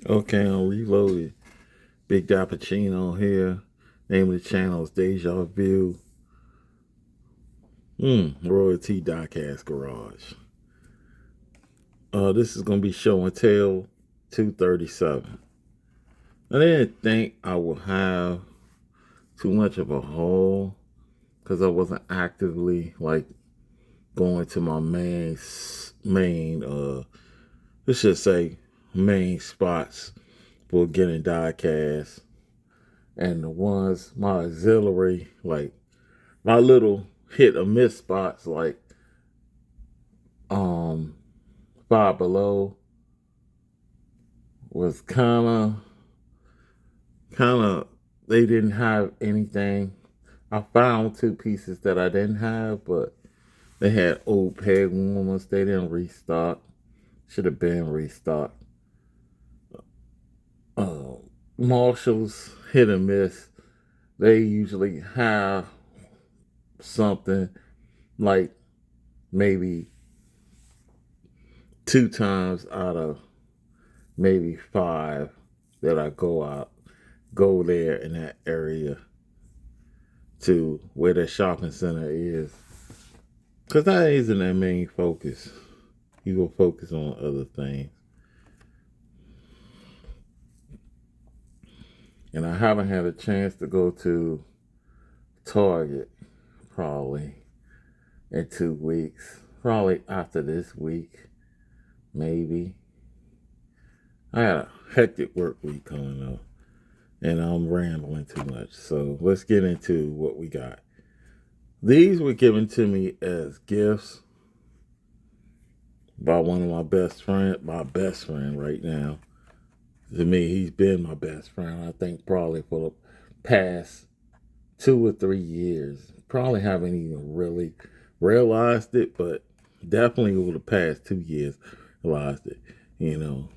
Okay, I'm reloaded. Big Dappuccino here. Name of the channel is Deja Vu. Royalty Diecast Garage. This is gonna be show and tell 237. I didn't think I would have too much of a haul because I wasn't actively like going to my let's just say main spots for getting diecast, and the ones my auxiliary, like my little hit or miss spots, like um Five Below was kind of they didn't have anything. I found two pieces that I didn't have, but they had old peg warmers. They didn't restock. Should have been restocked. Uh, Marshalls hit and miss. They usually have something like maybe two times out of maybe five that I go there in that area to where the shopping center is. Because that isn't their main focus. You will focus on other things. And I haven't had a chance to go to Target probably in 2 weeks. Probably after this week, maybe. I had a hectic work week coming up. And I'm rambling too much. So let's get into what we got. These were given to me as gifts by one of my best friend right now. To me, he's been my best friend, I think, probably for the past 2 or 3 years. Probably haven't even really realized it, but definitely over the past 2 years, realized it, you know.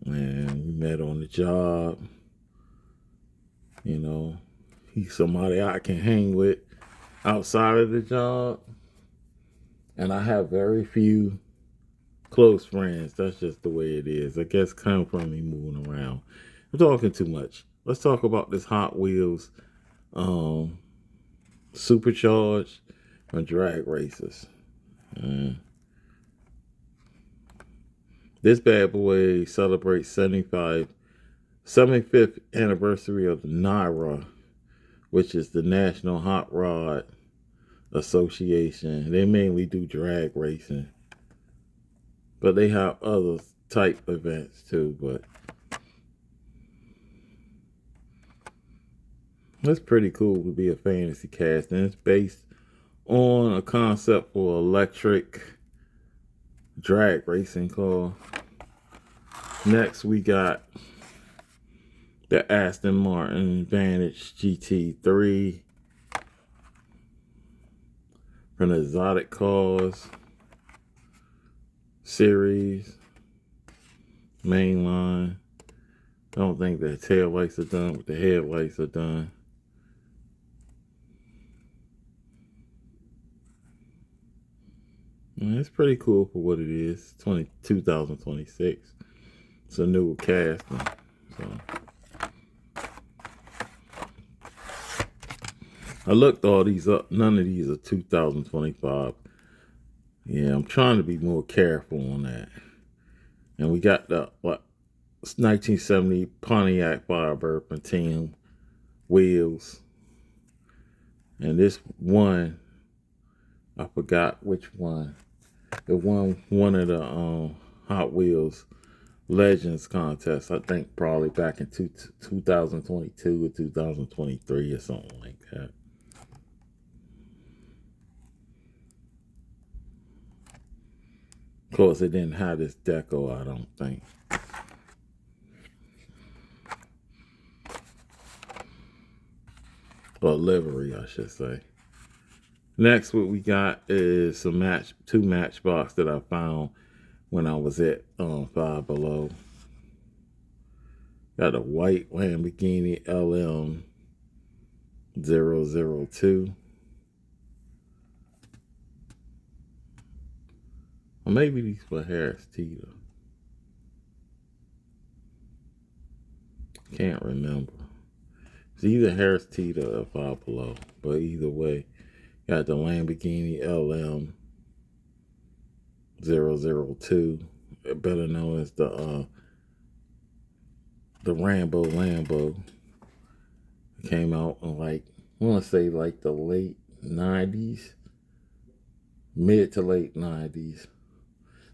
And we met on the job, you know. He's somebody I can hang with outside of the job. And I have very few close friends. That's just the way it is. I guess come from me moving around. I'm talking too much. Let's talk about this Hot Wheels um, supercharged and drag races. Uh, this bad boy celebrates 75th anniversary of the NYRA, which is the National Hot Rod Association. They mainly do drag racing, but they have other type events too. But that's pretty cool to be a fantasy cast, and it's based on a concept for electric drag racing car. Next, we got the Aston Martin Vantage GT3 from the Exotic Cars series, mainline. I don't think the tail lights are done, but the headlights are done. And it's pretty cool for what it is. 2026. It's a new casting. So I looked all these up. None of these are 2025. Yeah, I'm trying to be more careful on that. And we got the 1970 Pontiac Firebird Platinum wheels. And this one, I forgot which one. It won one of the Hot Wheels Legends contest. I think probably back in 2022 or 2023 or something like that. Of course, it didn't have this deco, I don't think. Or livery, I should say. Next, what we got is two Matchbox that I found when I was at Five Below. Got a white Lamborghini LM 002. Or maybe these were Harris Teeter. Can't remember. It's either Harris Teeter or Five Below. But either way, got the Lamborghini LM 002, better known as the Rambo Lambo. It came out in I want to say the late 90s, mid to late 90s.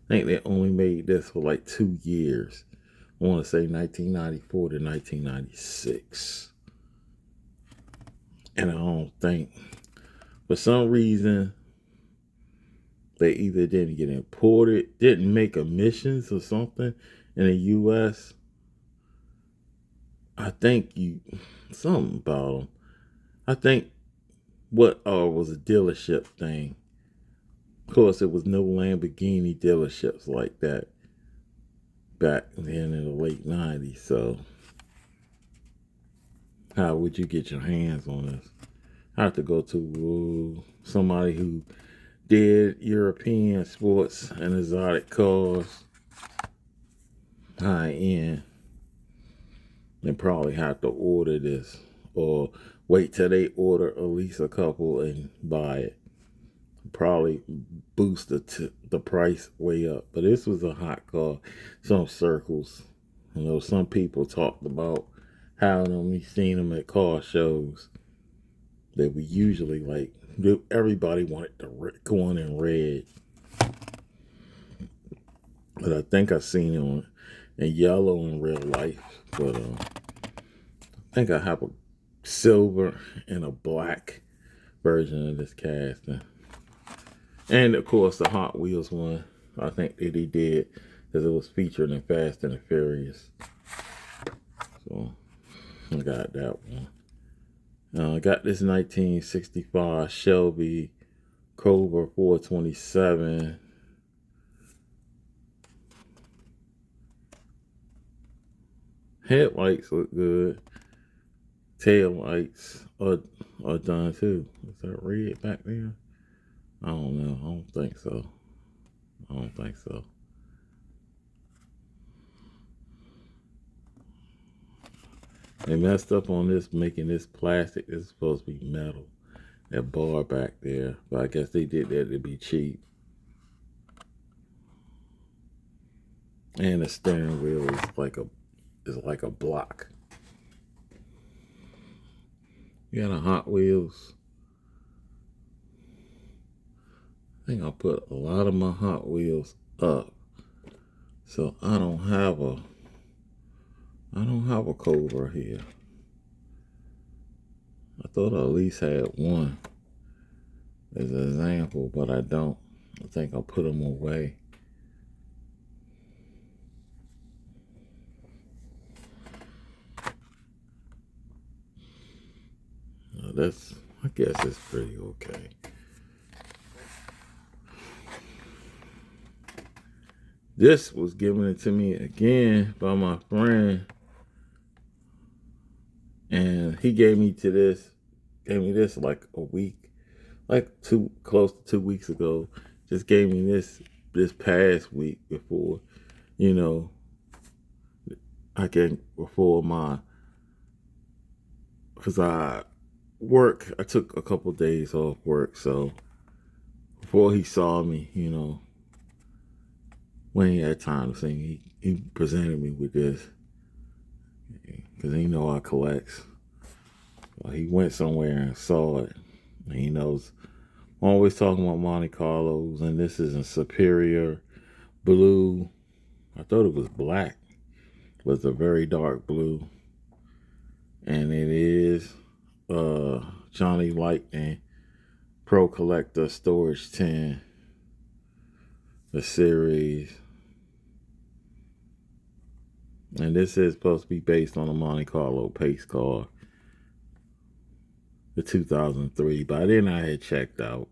I think they only made this for 2 years. I want to say 1994 to 1996. And I don't think, for some reason, they either didn't get imported, didn't make emissions or something in the U.S. I think something about them. I think what was a dealership thing. Of course, it was no Lamborghini dealerships like that back then in the late 90s. So how would you get your hands on this? I have to go to somebody who did European sports and exotic cars, high end, and probably have to order this or wait till they order at least a couple and buy it. Probably boost the price way up. But this was a hot car. Some circles, some people talked about having we seen them at car shows. That we usually everybody wanted to go on in red. But I think I seen them in yellow in real life. But I think I have a silver and a black version of this casting. And of course the Hot Wheels one, I think that he did because it was featured in Fast and the Furious. So I got that one. I got this 1965 Shelby Cobra 427. Headlights look good. Tail lights are done too. Is that red back there? I don't know. I don't think so. They messed up on this, making this plastic. This is supposed to be metal. That bar back there. But I guess they did that to be cheap. And the steering wheel is like a block. You got a Hot Wheels. I think I put a lot of my Hot Wheels up. So I don't have a Cobra here. I thought I at least had one as an example, but I don't. I think I'll put them away. I guess it's pretty okay. This was given to me again by my friend. And he gave me this like a week, close to 2 weeks ago. Just gave me this past week before, because I took a couple of days off work. So before he saw me, when he had time to see, he presented me with this. Because I collects. Well, he went somewhere and saw it. And he knows I'm always talking about Monte Carlos, and this is a Superior blue. I thought it was black. It was a very dark blue. And it is Johnny Lightning Pro Collector Storage 10. The series. And this is supposed to be based on a Monte Carlo pace car. The 2003. By then I had checked out.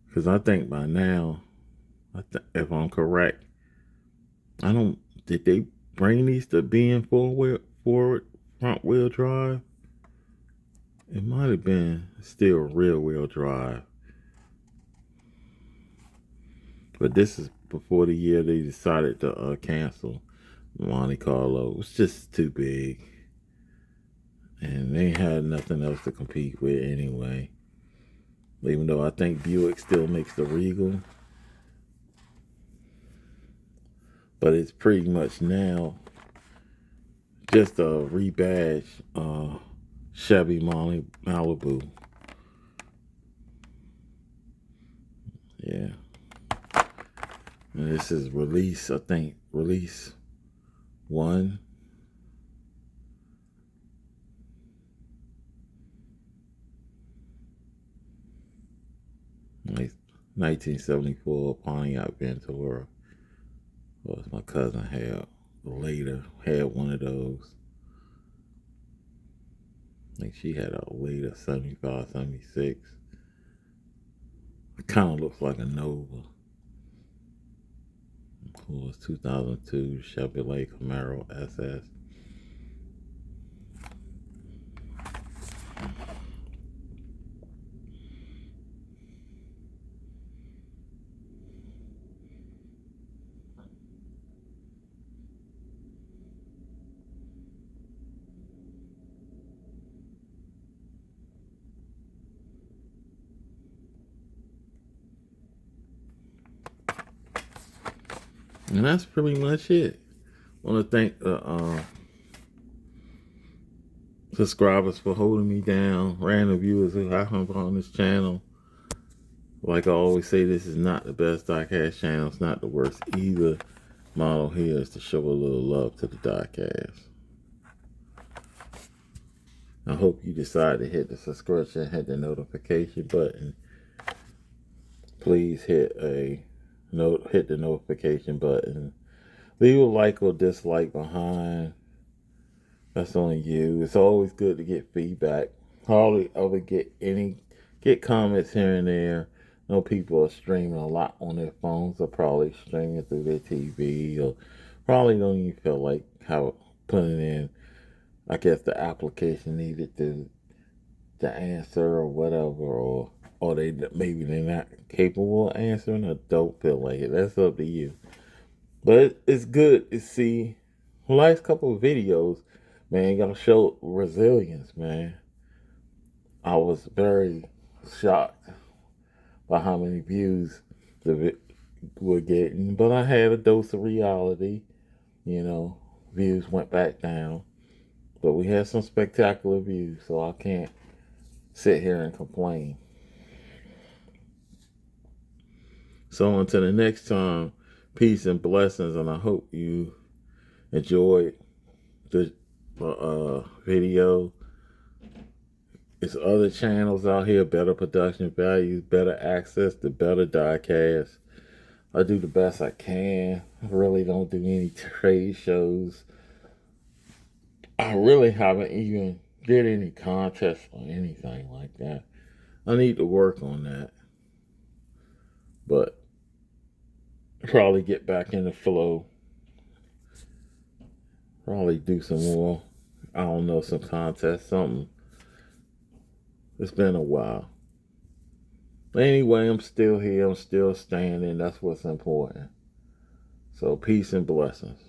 Because I think by now, if I'm correct, did they bring these to being forward front wheel drive? It might have been still rear wheel drive. But this is before the year they decided to cancel Monte Carlo. It was just too big. And they had nothing else to compete with anyway. Even though I think Buick still makes the Regal. But it's pretty much now just a rebadged Chevy Malibu. Yeah. And this is release, I think, release 1. 1974 Pontiac Ventura. Was my cousin had one of those. I think she had a later 75, 76. It kind of looks like a Nova. It was 2002 Chevrolet Camaro SS. And that's pretty much it. I want to thank the subscribers for holding me down, random viewers who happen on this channel. Like I always say, this is not the best diecast channel. It's not the worst either. Model here is to show a little love to the diecast. I hope you decide to hit the subscription, hit the notification button. Please hit the notification button. Leave a like or dislike behind. That's on you. It's always good to get feedback. Hardly ever get comments here and there. I know people are streaming a lot on their phones, or probably streaming through their TV, or probably don't even feel like putting in, I guess, the application needed to answer or whatever, or maybe they're not capable of answering or don't feel like it. That's up to you. But it's good to see the last couple of videos, man, y'all showed resilience, man. I was very shocked by how many views were getting, but I had a dose of reality. Views went back down, but we had some spectacular views, so I can't sit here and complain. So until the next time, peace and blessings, and I hope you enjoyed the video. There's other channels out here, better production values, better access to better diecast. I do the best I can. I really don't do any trade shows. I really haven't even did any contests or anything like that. I need to work on that. But probably get back in the flow. Probably do some more. I don't know, some contest, something. It's been a while. But anyway, I'm still here. I'm still standing. That's what's important. So peace and blessings.